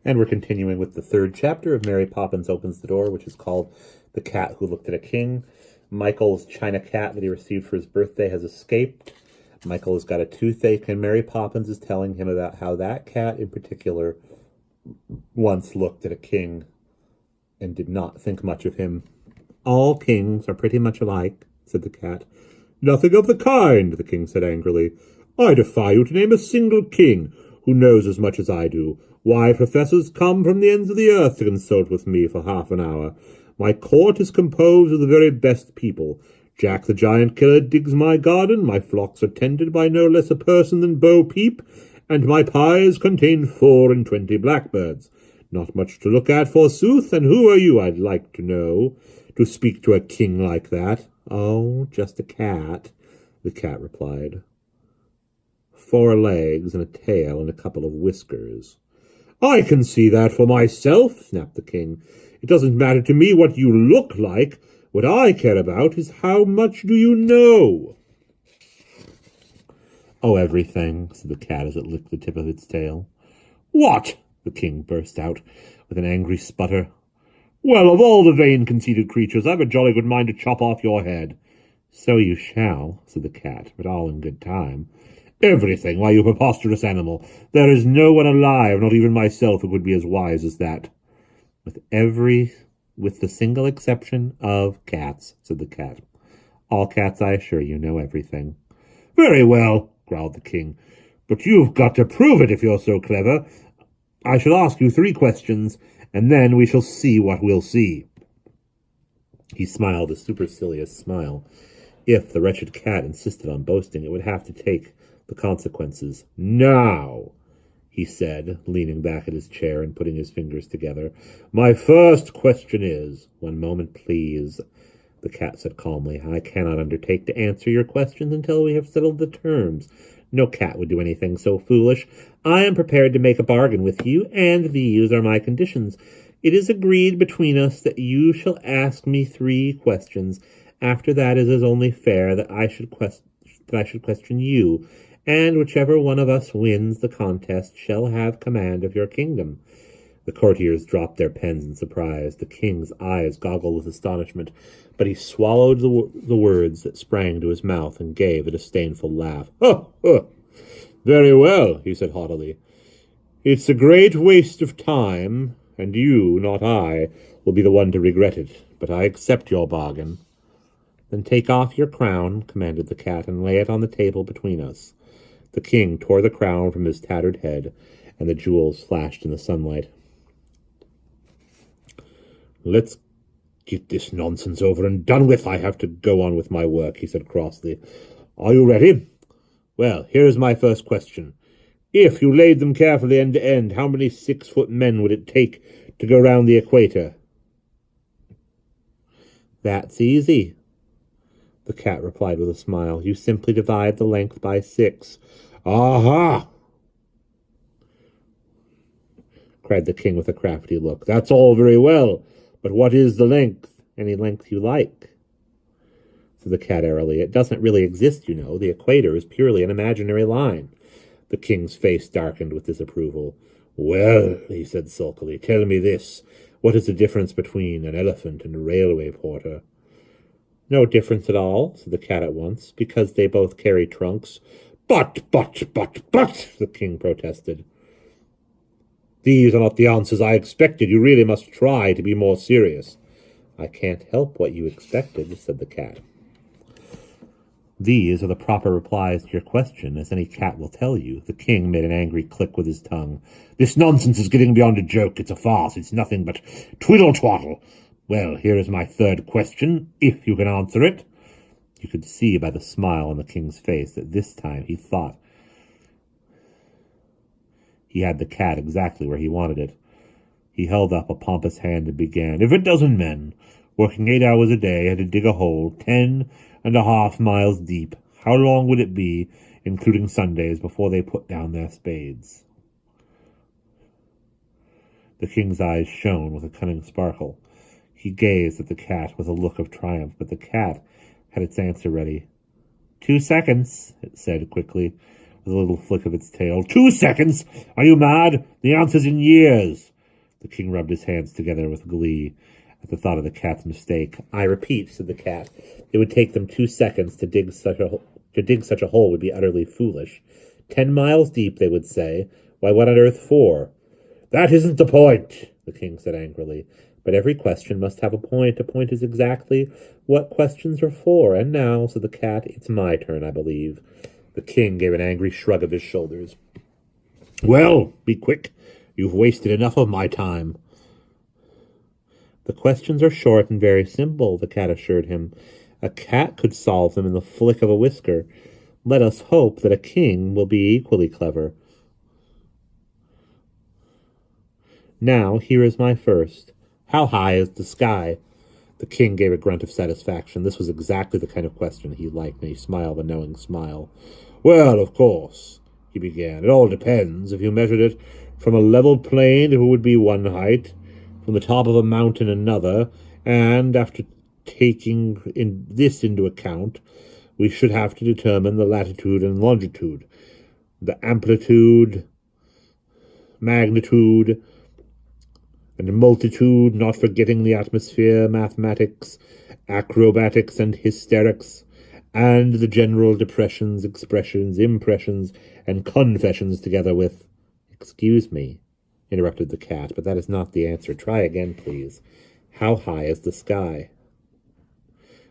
And we're continuing with the third chapter of Mary Poppins Opens the Door, which is called The Cat Who Looked at a King. Michael's china cat that he received for his birthday has escaped. Michael has got a toothache, and Mary Poppins is telling him about how that cat in particular once looked at a king and did not think much of him. All kings are pretty much alike, said the cat. Nothing of the kind, the king said angrily. I defy you to name a single king who knows as much as I do. Why, professors come from the ends of the earth to consult with me for half an hour. My court is composed of the very best people. Jack the Giant Killer digs my garden, my flocks are tended by no less a person than Bo Peep, and my pies contain 24 blackbirds. Not much to look at, forsooth, and who are you, I'd like to know, to speak to a king like that? Oh, just a cat, the cat replied. 4 legs and a tail and a couple of whiskers. I can see that for myself, snapped the king. It doesn't matter to me what you look like. What I care about is how much do you know? Oh, everything, said the cat as it licked the tip of its tail. What? The king burst out with an angry sputter. Well, of all the vain, conceited creatures, I've a jolly good mind to chop off your head. So you shall, said the cat, but all in good time. Everything, why, you preposterous animal. There is no one alive, not even myself, who could be as wise as that. With the single exception of cats, said the cat. All cats, I assure you, know everything. Very well, growled the king, but you've got to prove it if you're so clever. I shall ask you 3 questions, and then we shall see what we'll see. He smiled a supercilious smile. If the wretched cat insisted on boasting, it would have to take the consequences. Now, he said, leaning back in his chair and putting his fingers together, my first question is— One moment, please, the cat said calmly. I cannot undertake to answer your questions until we have settled the terms. No cat would do anything so foolish. I am prepared to make a bargain with you, and these are my conditions. It is agreed between us that you shall ask me 3 questions. After that, it is only fair that I should question you, and whichever one of us wins the contest shall have command of your kingdom. The courtiers dropped their pens in surprise. The king's eyes goggled with astonishment, but he swallowed the words that sprang to his mouth and gave a disdainful laugh. Very well, he said haughtily. It's a great waste of time, and you, not I, will be the one to regret it, but I accept your bargain. Then take off your crown, commanded the cat, and lay it on the table between us. The king tore the crown from his tattered head, and the jewels flashed in the sunlight. Let's get this nonsense over and done with. I have to go on with my work, he said crossly. Are you ready? Well, here is my first question. If you laid them carefully end to end, how many 6-foot men would it take to go round the equator? That's easy, the cat replied with a smile. You simply divide the length by 6. Aha! Cried the king with a crafty look. That's all very well, but what is the length? Any length you like, said the cat airily. It doesn't really exist, you know. The equator is purely an imaginary line. The king's face darkened with disapproval. Well, he said sulkily, tell me this. What is the difference between an elephant and a railway porter? No difference at all, said the cat at once, because they both carry trunks. But, the king protested. These are not the answers I expected. You really must try to be more serious. I can't help what you expected, said the cat. These are the proper replies to your question, as any cat will tell you. The king made an angry click with his tongue. This nonsense is getting beyond a joke. It's a farce. It's nothing but twiddle-twaddle. Well, here is my third question, if you can answer it. You could see by the smile on the king's face that this time he thought he had the cat exactly where he wanted it. He held up a pompous hand and began. If a dozen men, working 8 hours a day, had to dig a hole 10.5 miles deep, how long would it be, including Sundays, before they put down their spades? The king's eyes shone with a cunning sparkle. He gazed at the cat with a look of triumph, but the cat had its answer ready. 2 seconds, it said quickly, with a little flick of its tail. 2 seconds? Are you mad? The answer's in years. The king rubbed his hands together with glee at the thought of the cat's mistake. I repeat, said the cat, it would take them 2 seconds to dig such a hole would be utterly foolish. 10 miles deep, they would say. Why, what on earth for? That isn't the point, the king said angrily. But every question must have a point. A point is exactly what questions are for. And now, said the cat, it's my turn, I believe. The king gave an angry shrug of his shoulders. Well, be quick. You've wasted enough of my time. The questions are short and very simple, the cat assured him. A cat could solve them in the flick of a whisker. Let us hope that a king will be equally clever. Now, here is my first. How high is the sky? The king gave a grunt of satisfaction. This was exactly the kind of question he liked, and he smiled a knowing smile. Well, of course, he began. It all depends. If you measured it from a level plain, it would be one height, from the top of a mountain another, and after taking this into account, we should have to determine the latitude and longitude, the amplitude, magnitude, and multitude, not forgetting the atmosphere, mathematics, acrobatics, and hysterics, and the general depressions, expressions, impressions, and confessions, together with— Excuse me, interrupted the cat, but that is not the answer. Try again, please. How high is the sky?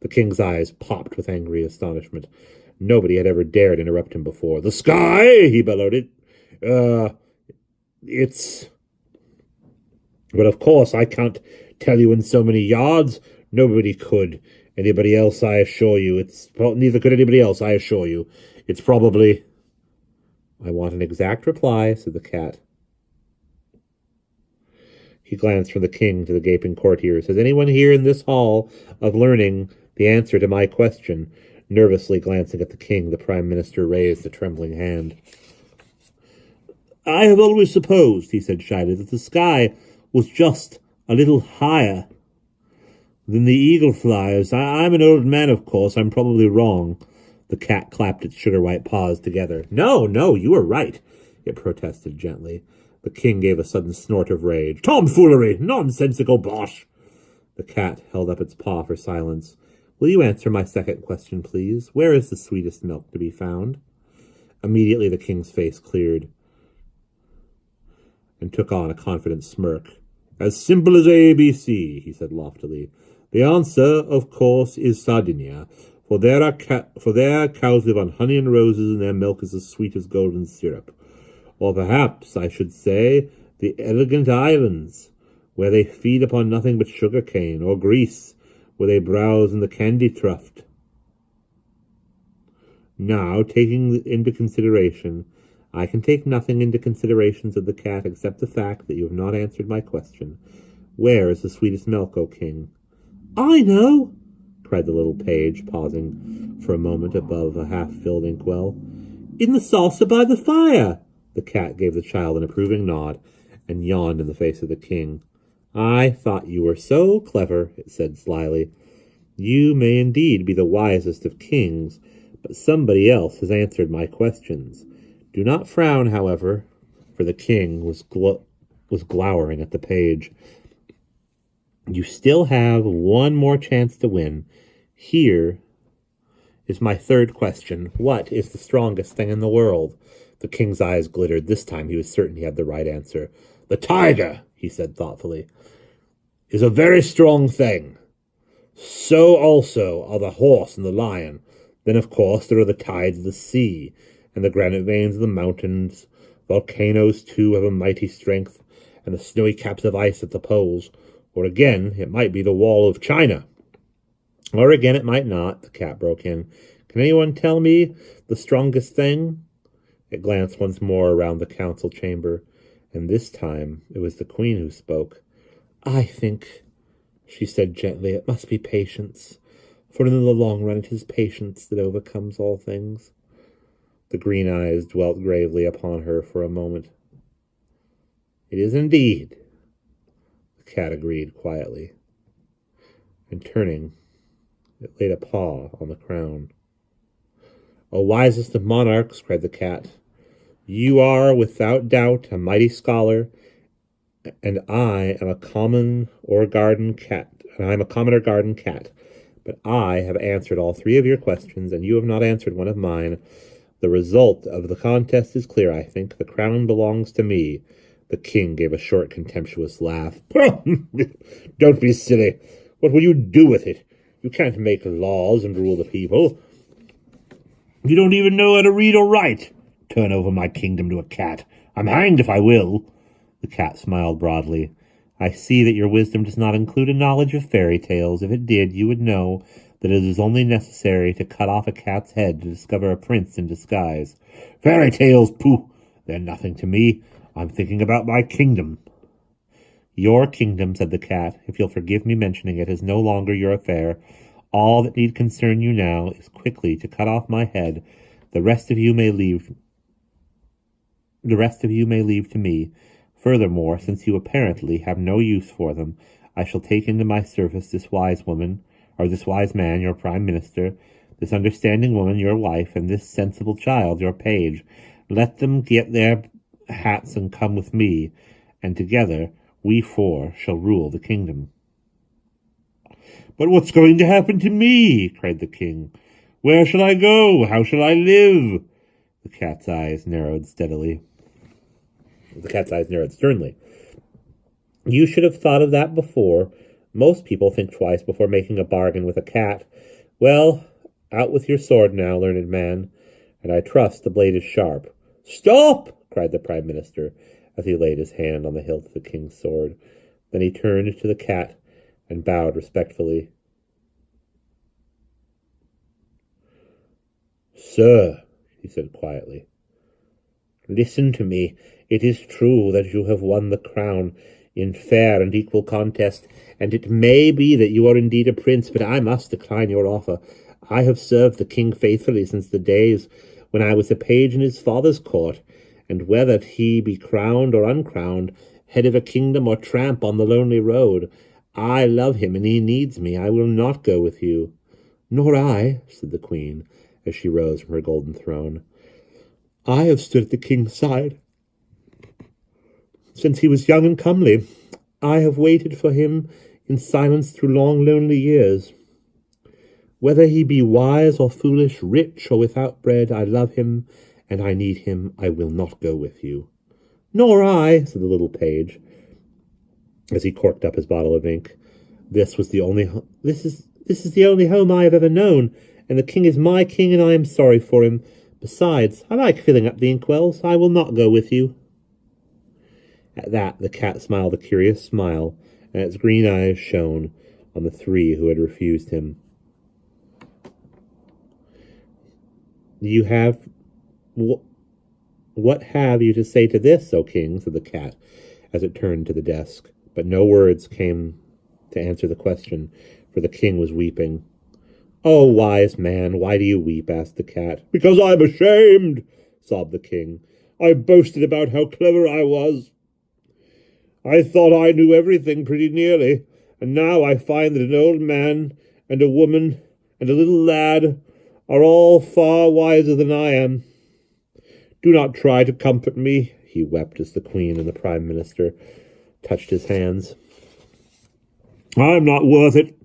The king's eyes popped with angry astonishment. Nobody had ever dared interrupt him before. The sky, he bellowed. It's— But of course I can't tell you in so many yards. Nobody could. Anybody else, I assure you. Neither could anybody else, I assure you. It's probably— I want an exact reply, said the cat. He glanced from the king to the gaping courtiers. Has anyone here in this hall of learning the answer to my question? Nervously glancing at the king, the prime minister raised a trembling hand. I have always supposed, he said shyly, that the sky was just a little higher than the eagle flies. I'm an old man, of course. I'm probably wrong. The cat clapped its sugar-white paws together. No, you are right, it protested gently. The king gave a sudden snort of rage. Tomfoolery! Nonsensical bosh! The cat held up its paw for silence. Will you answer my second question, please? Where is the sweetest milk to be found? Immediately the king's face cleared and took on a confident smirk. As simple as ABC, he said loftily. The answer, of course, is Sardinia, for there cows live on honey and roses, and their milk is as sweet as golden syrup. Or perhaps I should say the elegant islands, where they feed upon nothing but sugar cane, or Greece, where they browse in the candy tuft. Now, taking into consideration— I can take nothing into consideration, said the cat, except the fact that you have not answered my question. Where is the sweetest milk, O king? I know, cried the little page, pausing for a moment above a half-filled inkwell. In the saucer by the fire. The cat gave the child an approving nod and yawned in the face of the king. I thought you were so clever, it said slyly. You may indeed be the wisest of kings, but somebody else has answered my questions. Do not frown, however, for the king was glowering at the page. You still have one more chance to win. Here is my third question. What is the strongest thing in the world? The king's eyes glittered. This time he was certain he had the right answer. The tiger, he said thoughtfully, is a very strong thing. So also are the horse and the lion. Then, of course, there are the tides of the sea, and the granite veins of the mountains. Volcanoes, too, have a mighty strength, and the snowy caps of ice at the poles. Or again, it might be the wall of China. Or again, it might not, the cat broke in. Can anyone tell me the strongest thing? It glanced once more around the council chamber, and this time it was the queen who spoke. I think, she said gently, it must be patience, for in the long run it is patience that overcomes all things. The green eyes dwelt gravely upon her for a moment. It is indeed, the cat agreed quietly, and turning, it laid a paw on the crown. O wisest of monarchs, cried the cat, you are without doubt a mighty scholar, and I am a common or garden cat, and I am a common or garden cat. But I have answered all three of your questions, and you have not answered one of mine. The result of the contest is clear, I think. The crown belongs to me. The king gave a short, contemptuous laugh. Don't be silly. What will you do with it? You can't make laws and rule the people. You don't even know how to read or write. Turn over my kingdom to a cat. I'm hanged if I will. The cat smiled broadly. I see that your wisdom does not include a knowledge of fairy tales. If it did, you would know that it is only necessary to cut off a cat's head to discover a prince in disguise. Fairy tales, pooh! They're nothing to me. I'm thinking about my kingdom. Your kingdom, said the cat, if you'll forgive me mentioning it, is no longer your affair. All that need concern you now is quickly to cut off my head. The rest of you may leave to me. Furthermore, since you apparently have no use for them, I shall take into my service this wise man, your prime minister, this understanding woman, your wife, and this sensible child, your page. Let them get their hats and come with me, and together we four shall rule the kingdom. But what's going to happen to me? Cried the king. Where shall I go? How shall I live? The cat's eyes narrowed sternly. You should have thought of that before. Most people think twice before making a bargain with a cat. Well, out with your sword now, learned man, and I trust the blade is sharp. Stop! Cried the prime minister, as he laid his hand on the hilt of the king's sword. Then he turned to the cat and bowed respectfully. Sir, he said quietly, listen to me. It is true that you have won the crown in fair and equal contest, and it may be that you are indeed a prince, but I must decline your offer. I have served the king faithfully since the days when I was a page in his father's court, and whether he be crowned or uncrowned, head of a kingdom or tramp on the lonely road, I love him and he needs me. I will not go with you. Nor I, said the queen, as she rose from her golden throne. I have stood at the king's side since he was young and comely. I have waited for him in silence through long, lonely years. Whether he be wise or foolish, rich or without bread, I love him, and I need him. I will not go with you. Nor I, said the little page, as he corked up his bottle of ink. This is the only home I have ever known, and the king is my king, and I am sorry for him. Besides, I like filling up the inkwells. I will not go with you. At that, the cat smiled a curious smile, and its green eyes shone on the three who had refused him. What have you to say to this, O king? Said the cat, as it turned to the desk. But no words came to answer the question, for the king was weeping. Oh, wise man, why do you weep? Asked the cat. Because I'm ashamed, sobbed the king. I boasted about how clever I was. I thought I knew everything pretty nearly, and now I find that an old man and a woman and a little lad are all far wiser than I am. Do not try to comfort me, he wept as the queen and the prime minister touched his hands. I'm not worth it.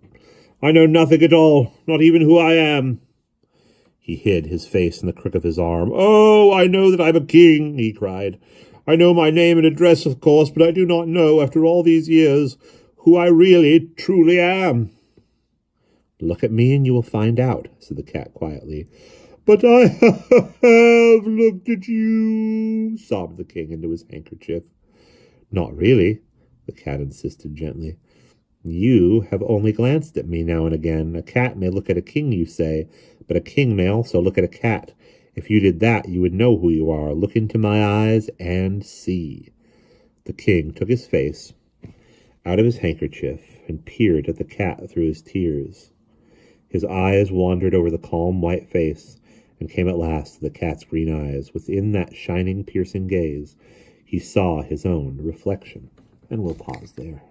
I know nothing at all, not even who I am. He hid his face in the crook of his arm. Oh, I know that I'm a king, he cried. I know my name and address, of course, but I do not know, after all these years, who I really, truly am. Look at me and you will find out, said the cat quietly. But I have looked at you, sobbed the king into his handkerchief. Not really, the cat insisted gently. You have only glanced at me now and again. A cat may look at a king, you say, but a king may also look at a cat. If you did that, you would know who you are. Look into my eyes and see. The king took his face out of his handkerchief and peered at the cat through his tears. His eyes wandered over the calm white face and came at last to the cat's green eyes. Within that shining, piercing gaze, he saw his own reflection. And we'll pause there.